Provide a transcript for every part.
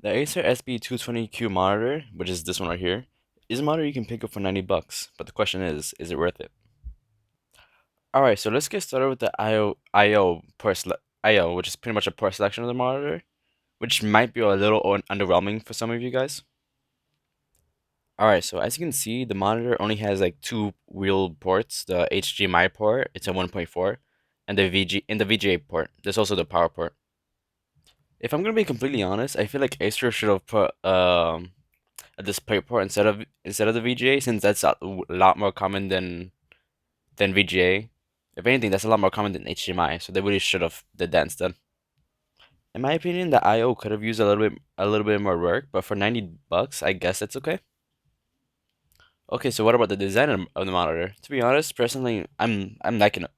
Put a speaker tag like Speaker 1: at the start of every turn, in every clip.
Speaker 1: The Acer SB220Q monitor, which is this one right here, is a monitor you can pick up for 90 bucks. But the question is it worth it? Alright, so let's get started with the IO, which is pretty much a port selection of the monitor, which might be a little underwhelming for some of you guys. Alright, so as you can see, the monitor only has like two real ports, the HDMI port, it's a 1.4, and the VGA port. There's also the power port. If I'm gonna be completely honest, I feel like Acer should have put a display port instead of the VGA, since that's a lot more common than VGA. If anything, that's a lot more common than HDMI, so they really should have did that instead. In my opinion, the IO could have used a little bit more work, but for 90 bucks, I guess it's okay. Okay, so what about the design of the monitor? To be honest, personally, I'm liking it.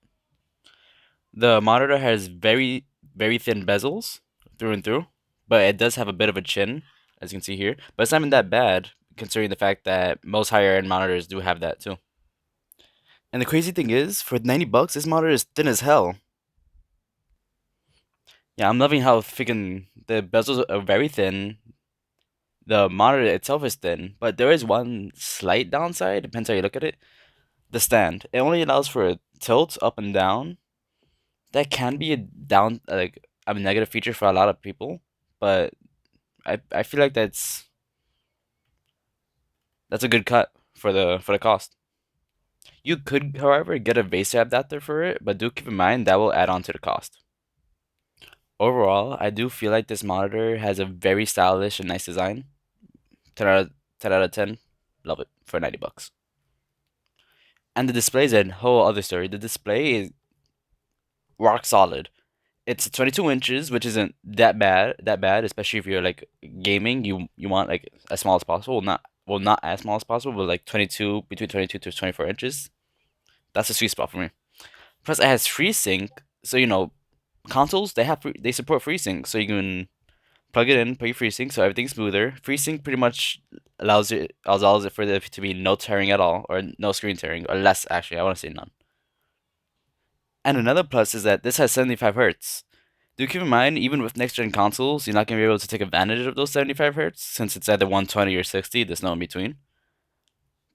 Speaker 1: The monitor has very thin bezels through and through, but it does have a bit of a chin, as you can see here. But it's not even that bad, considering the fact that most higher end monitors do have that too. And the crazy thing is, for 90 bucks, this monitor is thin as hell. Yeah, I'm loving how freaking the bezels are very thin. The monitor itself is thin, but there is one slight downside, depends how you look at it. The stand. It only allows for a tilt up and down. That can be a negative feature for a lot of people, but I feel like that's a good cut for the cost. You could, however, get a Vaser adapter for it, but do keep in mind that will add on to the cost. Overall, I do feel like this monitor has a very stylish and nice design. 10 out of 10. Love it for 90 bucks. And the display is a whole other story. The display is rock solid. It's 22 inches, which isn't that bad, especially if you're like gaming. You want like as small as possible. Not as small as possible, but like 22 between 22 to 24 inches. That's a sweet spot for me. Plus, it has FreeSync, so consoles they support FreeSync, so you can plug it in, put your FreeSync, so everything's smoother. FreeSync pretty much allows it for there to be no tearing at all, or no screen tearing, or less actually. I want to say none. And another plus is that this has 75 hertz. Do keep in mind, even with next gen consoles, you're not gonna be able to take advantage of those 75 hertz since it's either 120 or 60. There's no in between.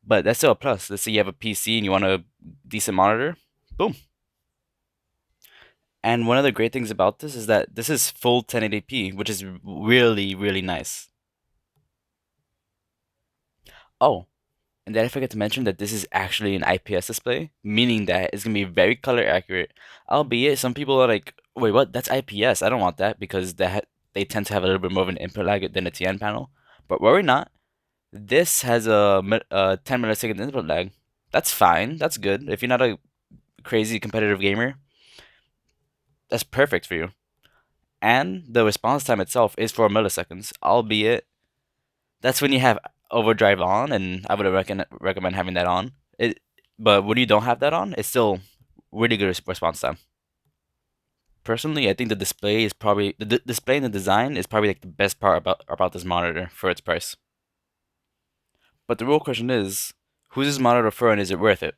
Speaker 1: But that's still a plus. Let's say you have a PC and you want a decent monitor. Boom. And one of the great things about this is that this is full 1080p, which is really nice. Oh, and then I forgot to mention that this is actually an IPS display, meaning that it's gonna be very color accurate. Albeit some people are like, "Wait, what? That's IPS. I don't want that because they tend to have a little bit more of an input lag than a TN panel." But worry not. This has a 10 millisecond input lag. That's fine. That's good. If you're not a crazy competitive gamer, that's perfect for you. And the response time itself is 4 milliseconds, albeit that's when you have overdrive on, and I would recommend having that on. But when you don't have that on, it's still really good response time. Personally, I think the display is probably the display and the design is probably like the best part about this monitor for its price. But the real question is, who's this monitor for and is it worth it?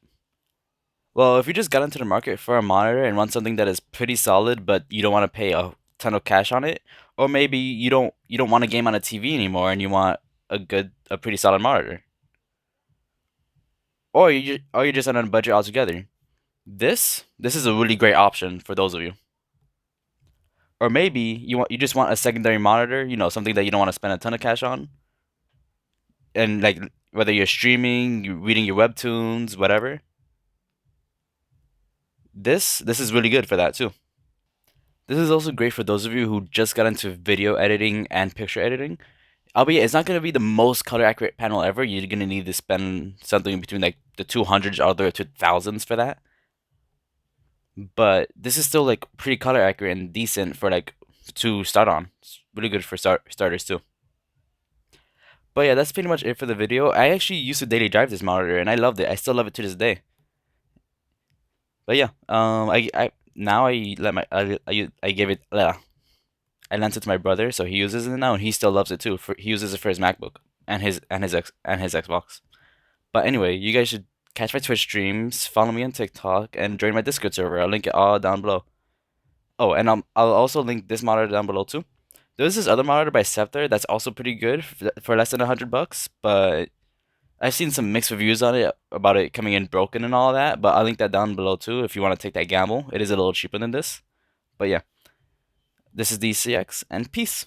Speaker 1: Well, if you just got into the market for a monitor and want something that is pretty solid, but you don't want to pay a ton of cash on it, or maybe you don't want to game on a TV anymore and you want a pretty solid monitor, or you're just on a budget altogether. This is a really great option for those of you. Or maybe you just want a secondary monitor, something that you don't want to spend a ton of cash on, and like whether you're streaming, you reading your webtoons, whatever. This is really good for that too. This is also great for those of you who just got into video editing and picture editing. Albeit it's not going to be the most color accurate panel ever. You're going to need to spend something between like the 200s all the way to thousands for that. But this is still like pretty color accurate and decent for like to start on. It's really good for starters too. But yeah, that's pretty much it for the video. I actually used to daily drive this monitor and I loved it. I still love it to this day. But yeah, I now I let my I gave it I lent it to my brother, so he uses it now, and he still loves it too. He uses it for his MacBook and his Xbox. But anyway, you guys should catch my Twitch streams, follow me on TikTok, and join my Discord server. I'll link it all down below. Oh, and I'll also link this monitor down below too. There's this other monitor by Scepter that's also pretty good for less than $100, but I've seen some mixed reviews on it about it coming in broken and all that. But I'll link that down below too if you want to take that gamble. It is a little cheaper than this, but yeah, this is the CX and peace.